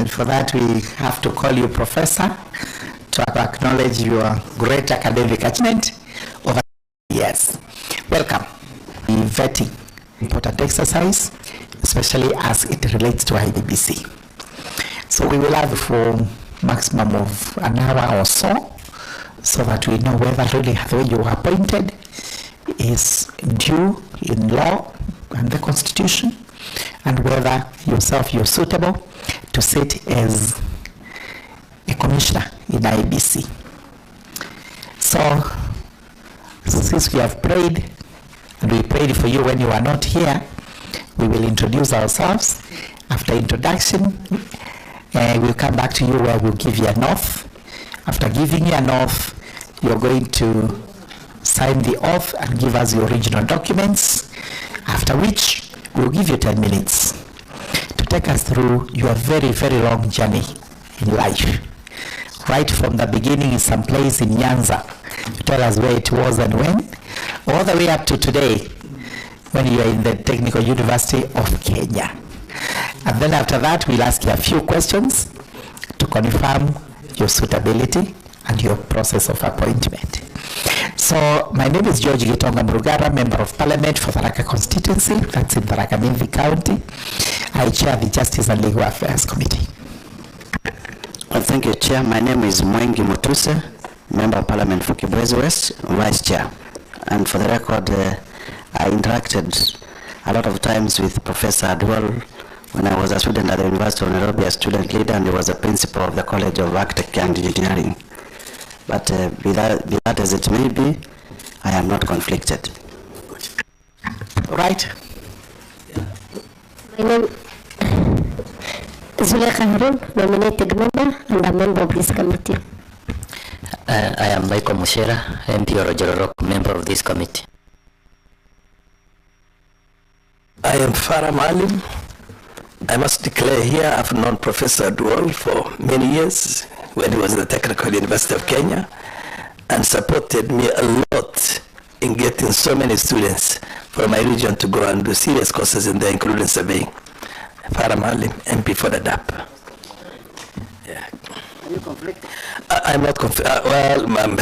And for that, we have to call you Professor to acknowledge your great academic achievement over the years. Welcome. The vetting, important exercise, especially as it relates to Iebc. So we will have for maximum of an hour or so that we know whether really the way you were appointed is due in law and the Constitution, and whether yourself you're suitable to sit as a commissioner in Iebc. So since we have prayed, and we prayed for you when you are not here, we will introduce ourselves. After introduction, we'll come back to you where we'll give you an oath. After giving you an oath, you're going to sign the oath and give us your original documents, after which we'll give you 10 minutes to take us through your very, very long journey in life. Right from the beginning in some place in Nyanza, you tell us where it was and when, all the way up to today when you are in the Technical University of Kenya. And then after that, we'll ask you a few questions to confirm your suitability and your process of appointment. So my name is George Gitonga Mrugara, Member of Parliament for Tharaka constituency, that's in Tharaka Nithi County. I chair the Justice and Legal Affairs Committee. Well, thank you, Chair. My name is Mwengi Mutuse, Member of Parliament for Kibwezi West, Vice Chair. And for the record, I interacted a lot of times with Professor Adwal when I was a student at the University of Nairobi, a student leader, and he was a principal of the College of Architecture and Engineering. But be that as it may be, I am not conflicted. Right. My name is Zulekha Harun, nominated member and a member of this committee. I am Michael Mushera, MP Orojororok, member of this committee. I am Farah Malim. I must declare here I've known Professor Duol for many years when he was in the Technical University of Kenya and supported me a lot in getting so many students from my region to go and do serious courses in there, including surveying. Farah Malim, MP for the DAP. Yeah. Are you conflicted? I'm not conflicted. I'm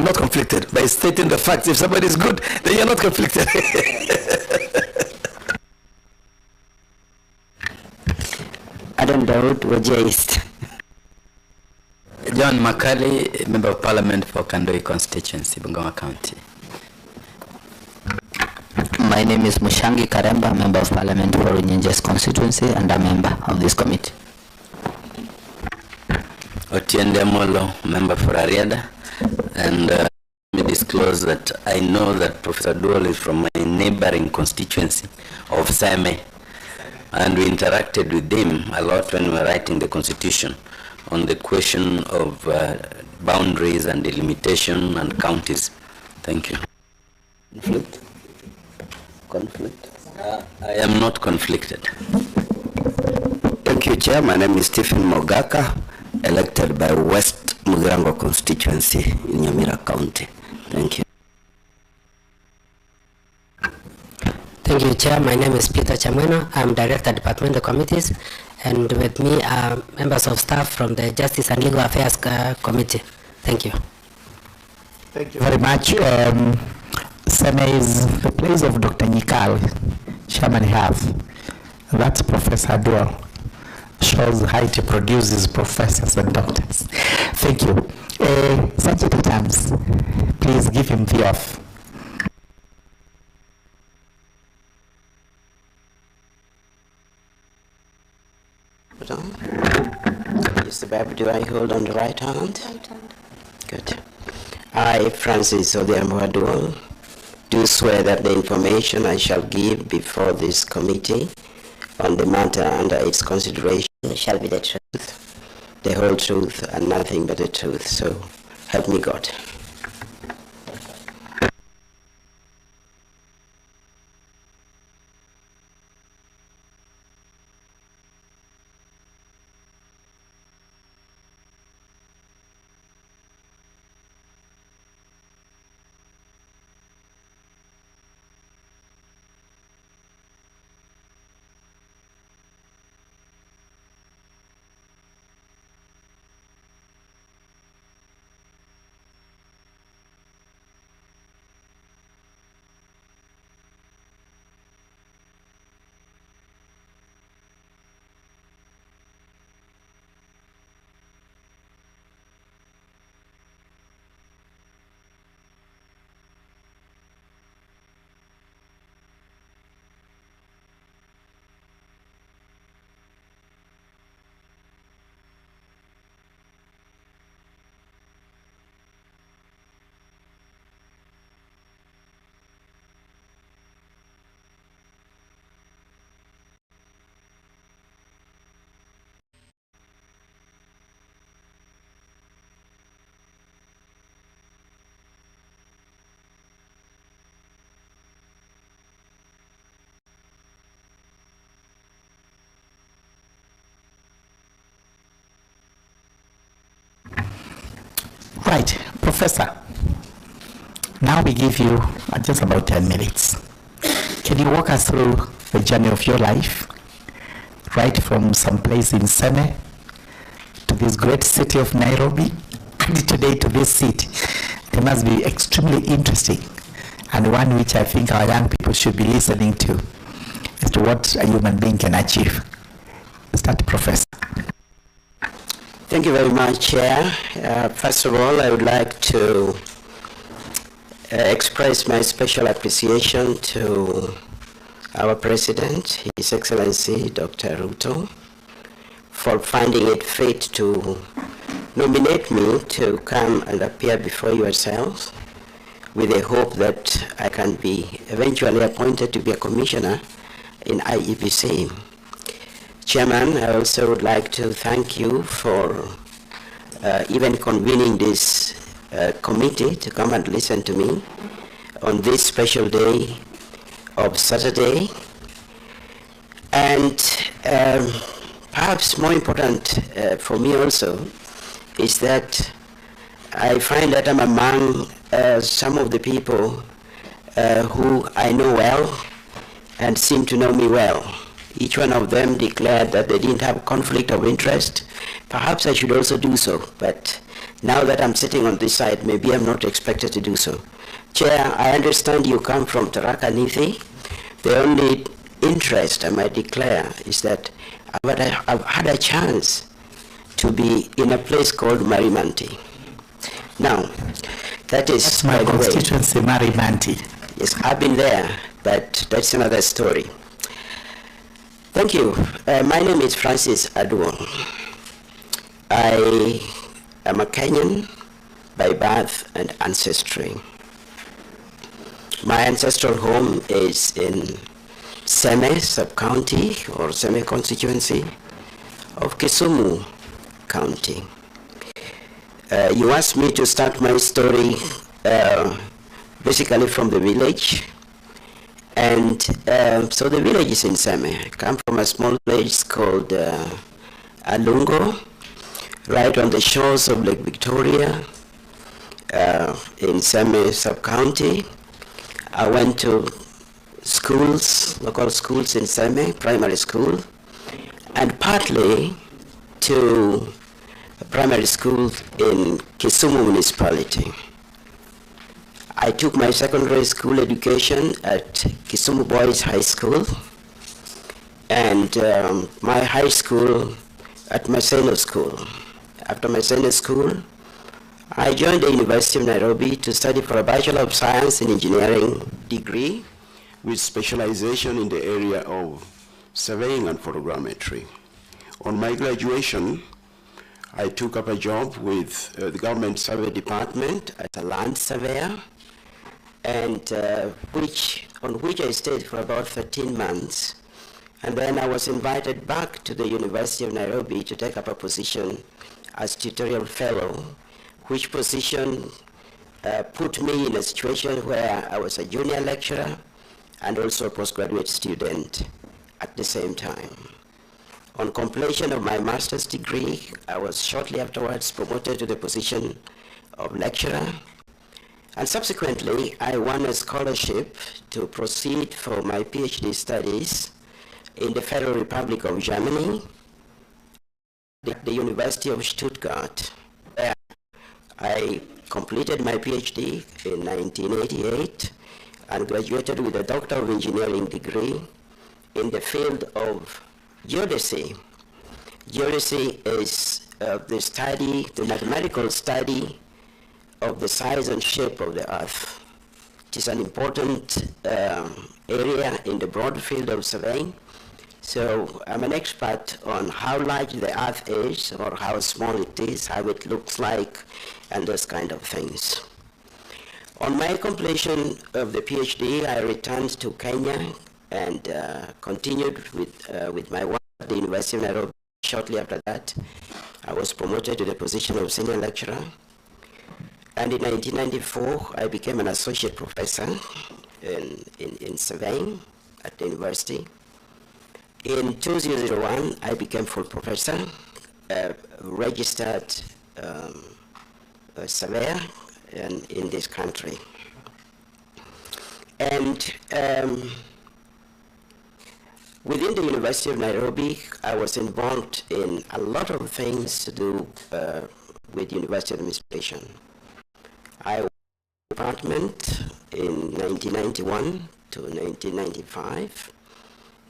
not conflicted by stating the fact. If somebody is good, then you're not conflicted. Adam Daud, Wajir East. John Makali, Member of Parliament for Kandoi constituency, Bungoma County. My name is Mushangi Karemba, Member of Parliament for Runyenjes constituency and a member of this committee. Otiende Molo, Member for Ariada, and let me disclose that I know that Professor Duol is from my neighboring constituency of Seme, and we interacted with him a lot when we were writing the constitution on the question of boundaries and delimitation and counties. Thank you. Conflict? I am not conflicted. Thank you, Chair. My name is Stephen Mogaka, elected by West Mugirango constituency in Nyamira County. Thank you. Thank you, Chair. My name is Peter Chamwena. I'm Director of Departmental Committees, and with me are members of staff from the Justice and Legal Affairs Committee. Thank you. Thank you very much. Seme is the place of Dr. Nyikal, Chairman Health. That's Professor Dual. Shows how it produces professors and doctors. Thank you. Sergeant Terms, please give him the oath. Is the Bible, do I hold on the right hand? Right hand. Good. I, Francis Odhiambo Duol, do swear that the information I shall give before this committee on the matter under its consideration shall be the truth, the whole truth, and nothing but the truth. So help me God. right, Professor. Now we give you just about 10 minutes. Can you walk us through the journey of your life, right from some place in Seme to this great city of Nairobi, and today to this seat? They must be extremely interesting, and one which I think our young people should be listening to as to what a human being can achieve. Start, Professor. Thank you very much, Chair. First of all, I would like to express my special appreciation to our President, His Excellency Dr. Ruto, for finding it fit to nominate me to come and appear before yourselves with the hope that I can be eventually appointed to be a commissioner in Iebc. Chairman, I also would like to thank you for even convening this committee to come and listen to me on this special day of Saturday. And perhaps more important for me also is that I find that I'm among some of the people who I know well and seem to know me well. Each one of them declared that they didn't have conflict of interest. Perhaps I should also do so, but now that I'm sitting on this side, maybe I'm not expected to do so. Chair, I understand you come from Tharaka Nithi. The only interest I might declare is that I've had a chance to be in a place called Marimanti. Now, that's my constituency, Marimanti. Yes, I've been there, but that's another story. Thank you. My name is Francis Aduon. I am a Kenyan by birth and ancestry. My ancestral home is in Seme sub-county or Seme constituency of Kisumu County. You asked me to start my story basically from the village. And so the village is in Seme. I come from a small place called Alungo, right on the shores of Lake Victoria in Seme sub-county. I went to schools, local schools in Seme, primary school, and partly to a primary school in Kisumu municipality. I took my secondary school education at Kisumu Boys High School and my high school at Maseno School. After Maseno School, I joined the University of Nairobi to study for a Bachelor of Science in Engineering degree with specialization in the area of surveying and photogrammetry. On my graduation, I took up a job with the government survey department as a land surveyor, and on which I stayed for about 13 months. And then I was invited back to the University of Nairobi to take up a position as tutorial fellow, which position put me in a situation where I was a junior lecturer and also a postgraduate student at the same time. On completion of my master's degree, I was shortly afterwards promoted to the position of lecturer. And subsequently, I won a scholarship to proceed for my PhD studies in the Federal Republic of Germany, at the University of Stuttgart. I completed my PhD in 1988 and graduated with a Doctor of Engineering degree in the field of geodesy. Geodesy is the mathematical study of the size and shape of the Earth. It is an important area in the broad field of surveying. So I'm an expert on how large the Earth is or how small it is, how it looks like, and those kind of things. On my completion of the PhD, I returned to Kenya and continued with my work at the University of Nairobi. Shortly after that, I was promoted to the position of senior lecturer. And in 1994, I became an associate professor in surveying at the university. In 2001, I became full professor, registered surveyor in this country. And within the University of Nairobi, I was involved in a lot of things to do with university administration. I was in the department in 1991 to 1995.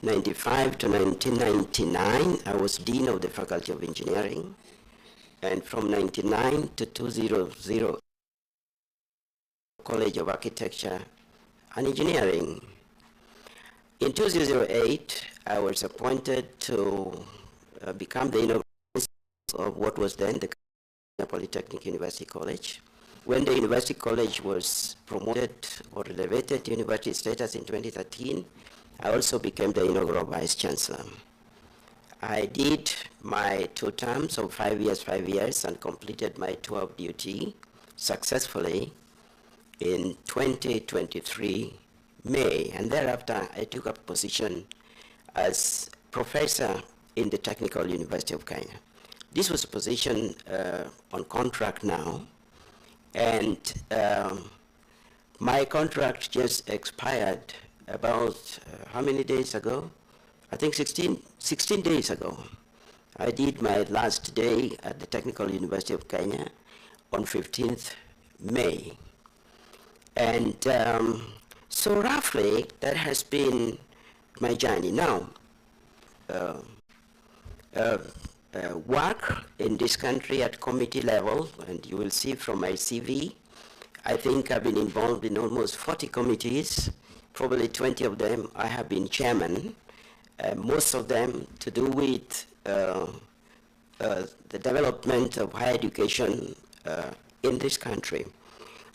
95 to 1999, I was Dean of the Faculty of Engineering. And from 99 to 2000, College of Architecture and Engineering. In 2008, I was appointed to become the inaugural of what was then the Polytechnic University College. When the University College was promoted or elevated to university status in 2013, I also became the inaugural Vice Chancellor. I did my 2 terms of 5 years, and completed my tour of duty successfully in 2023 May, and thereafter I took up a position as professor in the Technical University of Kenya. This was a position on contract now, and my contract just expired about how many days ago? I think 16 days ago. I did my last day at the Technical University of Kenya on 15th May. And so roughly, that has been my journey. Now, work in this country at committee level, and you will see from my CV, I think I've been involved in almost 40 committees. Probably 20 of them I have been chairman, most of them to do with the development of higher education in this country.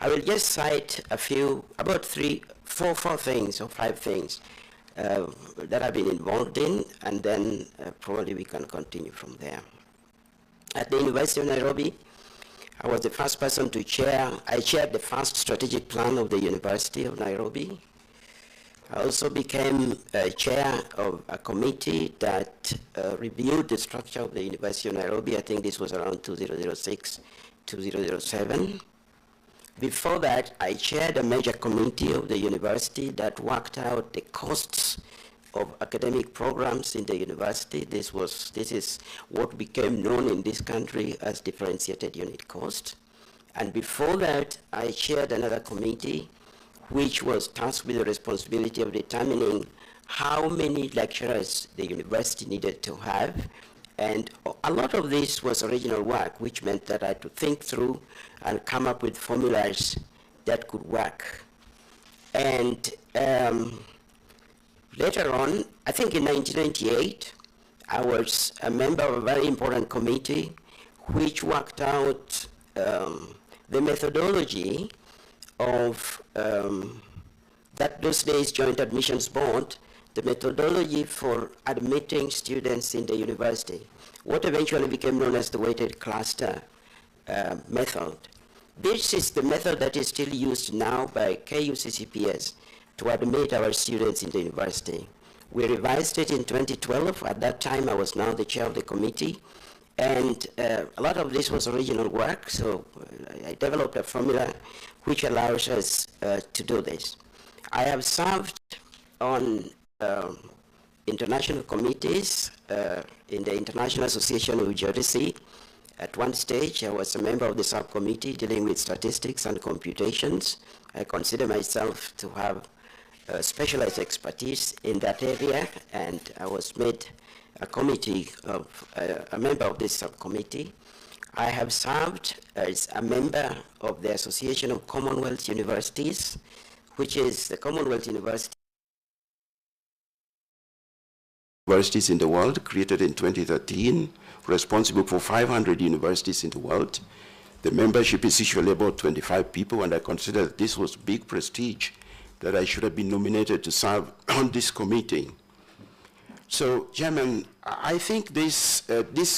I will just cite a few, about 4 things or 5 things that I've been involved in, and then probably we can continue from there. At the University of Nairobi, I was the first person to I chaired the first strategic plan of the University of Nairobi. I also became chair of a committee that reviewed the structure of the University of Nairobi. I think this was around 2006, 2007. Before that, I chaired a major committee of the university that worked out the costs of academic programs in the university. This is what became known in this country as differentiated unit cost. And before that, I chaired another committee which was tasked with the responsibility of determining how many lecturers the university needed to have. And a lot of this was original work, which meant that I had to think through and come up with formulas that could work. And later on, I think in 1998, I was a member of a very important committee which worked out the methodology of those days Joint Admissions Board, the methodology for admitting students in the university, what eventually became known as the weighted cluster method. This is the method that is still used now by KUCCPS to admit our students in the university. We revised it in 2012. At that time, I was now the chair of the committee, and a lot of this was original work, so I developed a formula which allows us to do this. I have served on international committees in the International Association of Geodesy. At one stage, I was a member of the subcommittee dealing with statistics and computations. I consider myself to have specialized expertise in that area, and I was made a member of this subcommittee. I have served as a member of the Association of Commonwealth Universities, which is the Commonwealth Universities in the world, created in 2013, responsible for 500 universities in the world. The membership is usually about 25 people, and I consider that this was big prestige, that I should have been nominated to serve on this committee. So, Chairman, I think this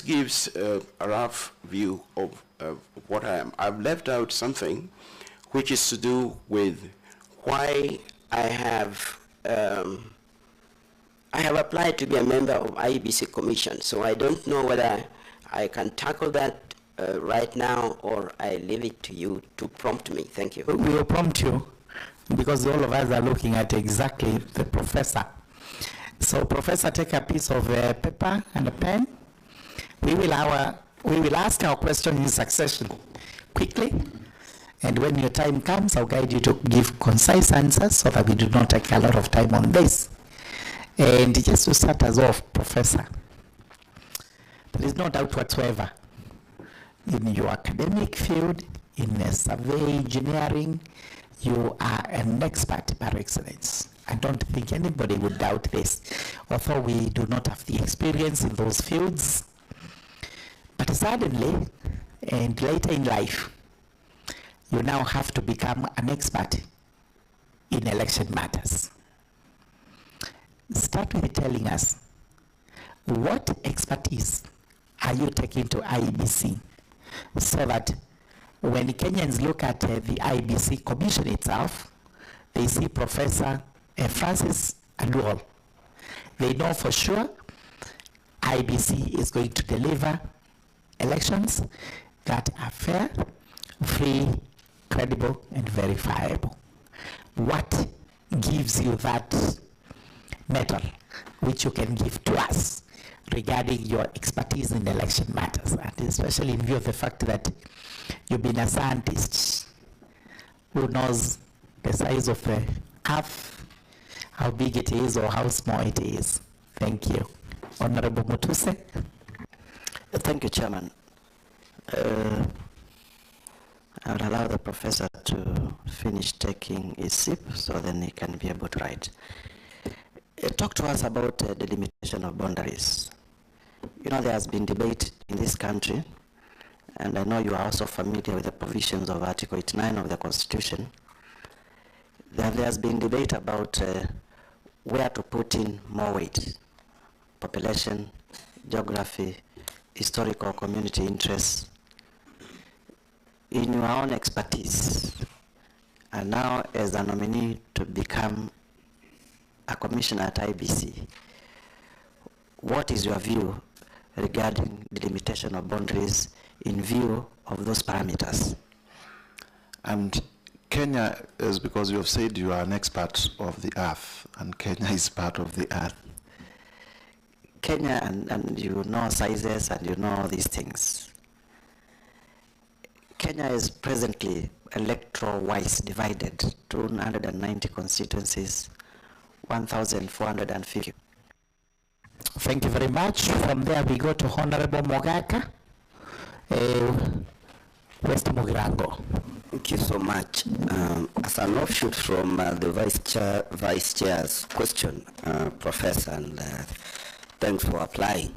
gives a rough view of what I am. I've left out something which is to do with why I have applied to be a member of Iebc Commission. So I don't know whether I can tackle that right now, or I leave it to you to prompt me? Thank you. We will prompt you because all of us are looking at exactly the professor. So, Professor, take a piece of paper and a pen. We will ask our question in succession quickly, and when your time comes, I'll guide you to give concise answers so that we do not take a lot of time on this. And just to start us off, Professor, there is no doubt whatsoever in your academic field, in survey engineering, you are an expert par excellence. I don't think anybody would doubt this, although we do not have the experience in those fields. But suddenly, and later in life, you now have to become an expert in election matters. Start with telling us, what expertise are you taking to IEBC so that when Kenyans look at the IEBC Commission itself, they see Professor Francis Aduol. They know for sure IEBC is going to deliver elections that are fair, free, credible, and verifiable. What gives you that metal which you can give to us regarding your expertise in election matters, and especially in view of the fact that you've been a scientist who knows the size of the earth, how big it is or how small it is? Thank you. Honorable Mutuse. Thank you, Chairman. I would allow the professor to finish taking his sip so then he can be able to write. Talk to us about the delimitation of boundaries. You know, there has been debate in this country, and I know you are also familiar with the provisions of Article 89 of the Constitution. There has been debate about where to put in more weight: population, geography, historical community interests. In your own expertise, and now as a nominee to become a commissioner at IEBC, what is your view regarding the limitation of boundaries in view of those parameters? And Kenya is, because you have said you are an expert of the earth, and Kenya is part of the earth. Kenya, and you know sizes and you know these things. Kenya is presently electoral-wise divided, 290 constituencies, 1,450. Thank you very much. From there we go to Honorable Mogaka, West Mugirango. Thank you so much. As an offshoot from the Vice Chair's question, Professor, and thanks for applying.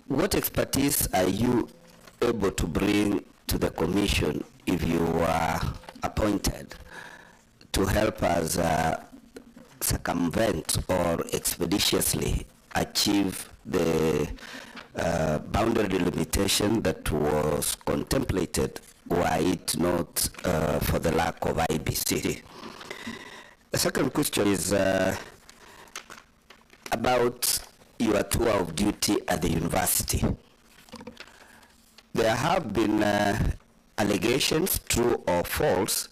What expertise are you able to bring to the Commission if you are appointed to help us circumvent or expeditiously achieve the boundary delimitation that was contemplated, were it not for the lack of IEBC? The second question is about your tour of duty at the university. There have been allegations, true or false,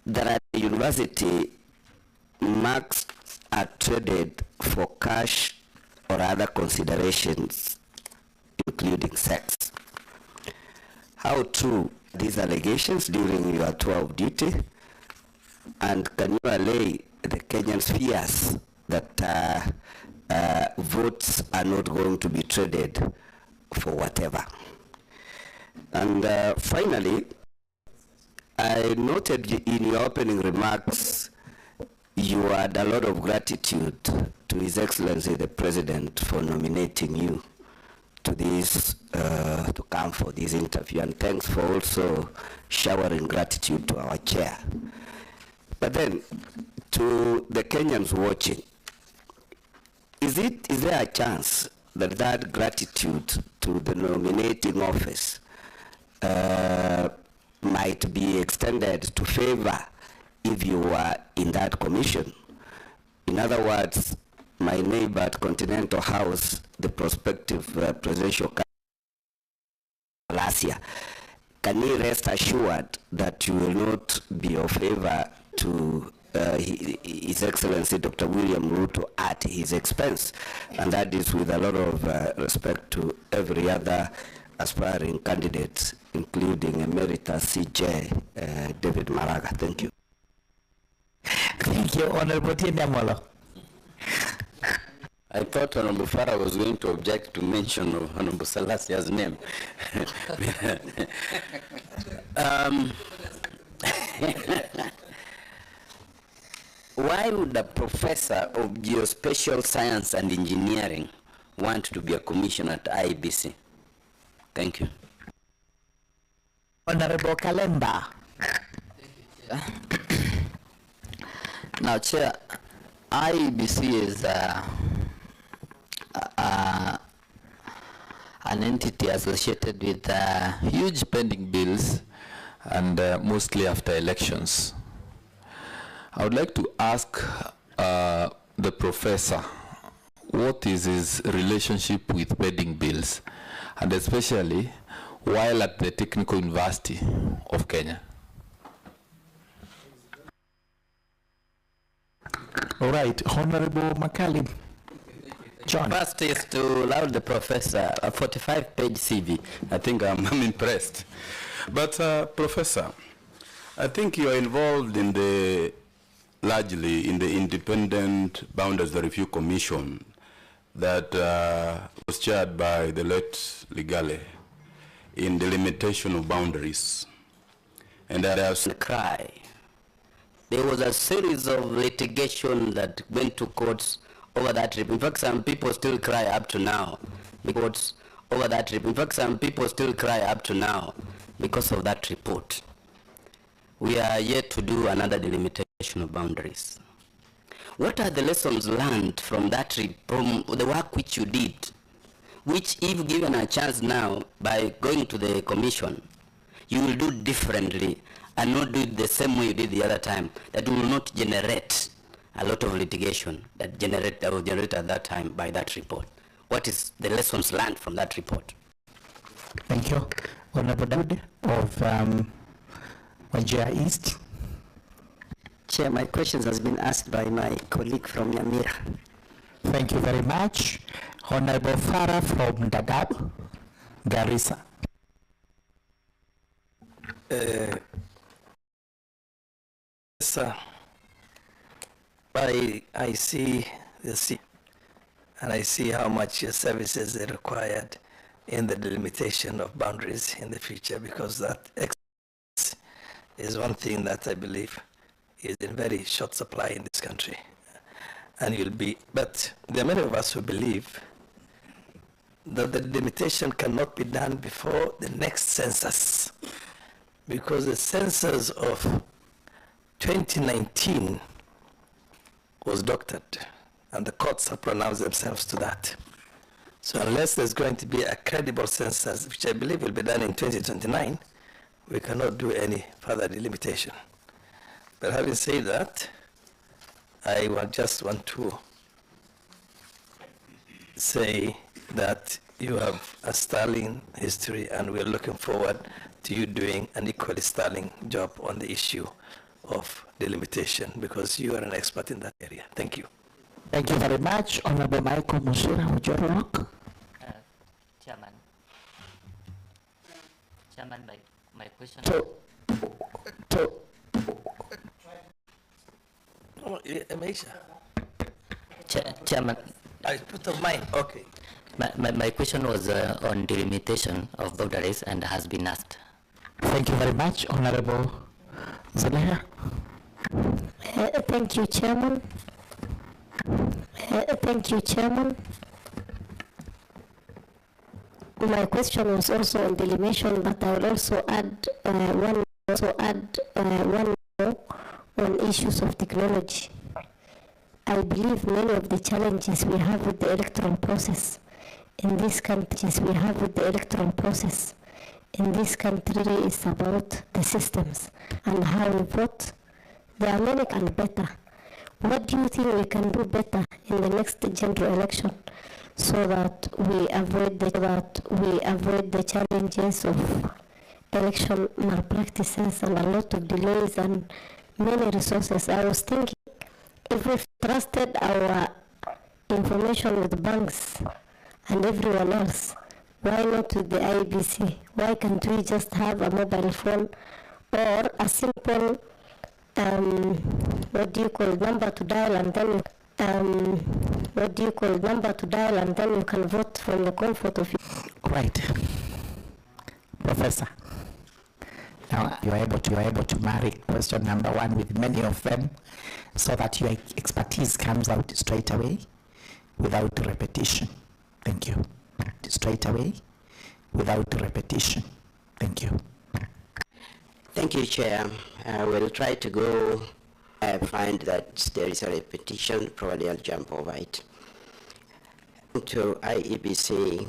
that at the university marks are traded for cash or other considerations, including sex. How true these allegations during your tour of duty, and can you allay the Kenyan fears that votes are not going to be traded for whatever? And finally, I noted in your opening remarks you had a lot of gratitude to His Excellency the President for nominating you to this, to come for this interview, and thanks for also showering gratitude to our chair. But then, to the Kenyans watching, is there a chance that that gratitude to the nominating office might be extended to favor if you were in that commission? In other words, my neighbor at Continental House, the prospective presidential last year. Can he rest assured that you will not be of favor to His Excellency Dr. William Ruto at his expense? And that is with a lot of respect to every other aspiring candidate, including Emeritus CJ David Maraga. Thank you. Thank you, Honorable Tiendamolo. I thought Honorable Farah was going to object to mention of Honorable Salasia's name. Why would a professor of geospatial science and engineering want to be a commissioner at Iebc? Thank you. Honorable Kalemba. Now, Chair, Iebc is an entity associated with huge pending bills, and mostly after elections. I would like to ask the professor, what is his relationship with pending bills, and especially while at the Technical University of Kenya? All right, Honorable Makalim. John. First is to allow the professor a 45-page CV. I think I'm impressed. But Professor, I think you are involved in largely in the Independent Boundaries Review Commission that was chaired by the late Ligale in the limitation of boundaries. And that has cry. There was a series of litigation that went to courts over that report. In fact, some people still cry up to now because over that report. In fact, some people still cry up to now because of that report. We are yet to do another delimitation of boundaries. What are the lessons learned from that from the work which you did, which if given a chance now by going to the commission, you will do differently and not do it the same way you did the other time, that will not generate a lot of litigation that was generated at that time by that report? What is the lessons learned from that report? Thank you. Honorable Daud of Wajir East. Chair, my questions has been asked by my colleague from Nyamira. Thank you very much. Honorable Farah from Dadaab, Garissa. Sir, I see the sea, and I see how much your services are required in the delimitation of boundaries in the future, because that is one thing that I believe is in very short supply in this country. And but there are many of us who believe that the delimitation cannot be done before the next census, because the census of 2019 was doctored, and the courts have pronounced themselves to that. So unless there's going to be a credible census, which I believe will be done in 2029, we cannot do any further delimitation. But having said that, I just want to say that you have a sterling history, and we're looking forward to you doing an equally sterling job on the issue of delimitation, because you are an expert in that area. Thank you. Thank you very much. Honorable Michael Musura, Ujorok. Chairman, my question. Chairman. I put on mine. Okay. My question was on delimitation of boundaries and has been asked. Thank you very much, Honorable Zaleha. Thank you, Chairman. Thank you, Chairman. My question was also on delimitation, but I will also add one more on issues of technology. I believe many of the challenges we have with the electoral process in this country is about the systems and how we vote. There are many and better. What do you think we can do better in the next general election so that we avoid the challenges of election malpractices and a lot of delays and many resources. I was thinking, if we've trusted our information with banks and everyone else, why not with the Iebc? Why can't we just have a mobile phone or a simple number to dial, and then you can vote from the comfort of your... Right. Professor, now you are able to marry question number one with many of them, so that your expertise comes out straight away without repetition. Thank you. Straight away without repetition. Thank you. Thank you, Chair. I will try to go. I find that there is a repetition, probably I'll jump over it. To Iebc,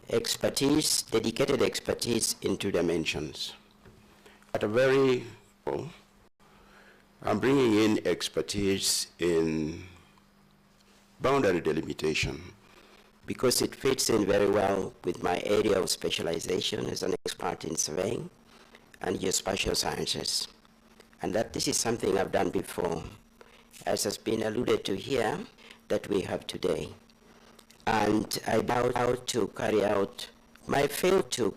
expertise, dedicated expertise in 2 dimensions. At a very, I'm bringing in expertise in boundary delimitation because it fits in very well with my area of specialization as an expert in surveying and geospatial sciences. And that this is something I've done before, as has been alluded to here, that we have today. And I doubt how to carry out my field of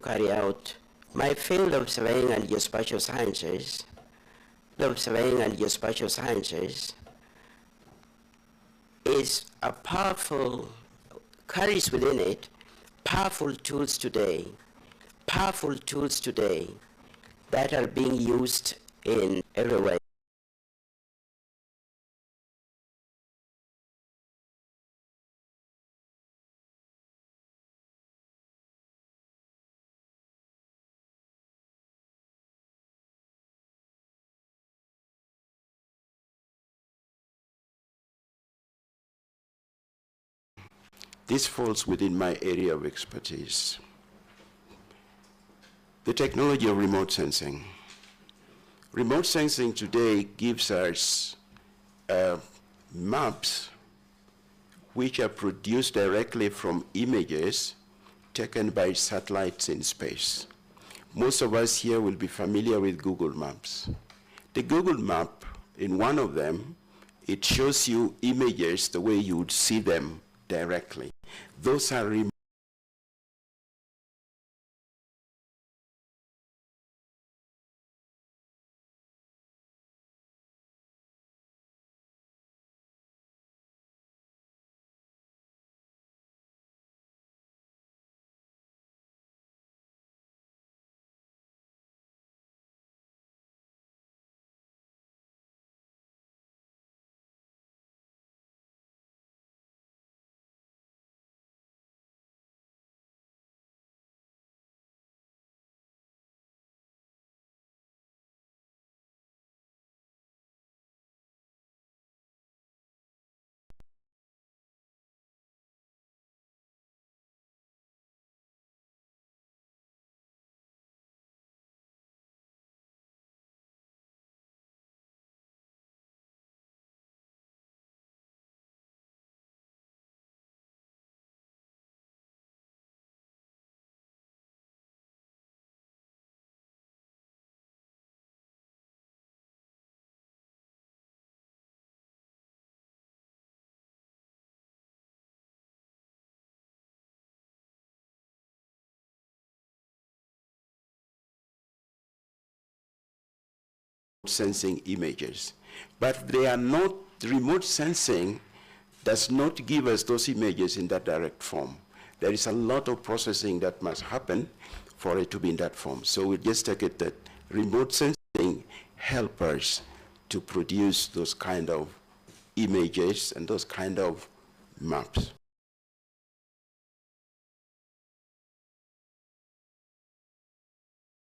surveying and geospatial sciences, is a powerful, carries within it powerful tools today that are being used in everywhere. This falls within my area of expertise. The technology of remote sensing. Remote sensing today gives us maps which are produced directly from images taken by satellites in space. Most of us here will be familiar with Google Maps. The Google Map, in one of them, it shows you images the way you would see them directly. Those are remote. Sensing images, but they are not, remote sensing does not give us those images in that direct form. There is a lot of processing that must happen for it to be in that form. So we just take it that remote sensing helps us to produce those kind of images and those kind of maps.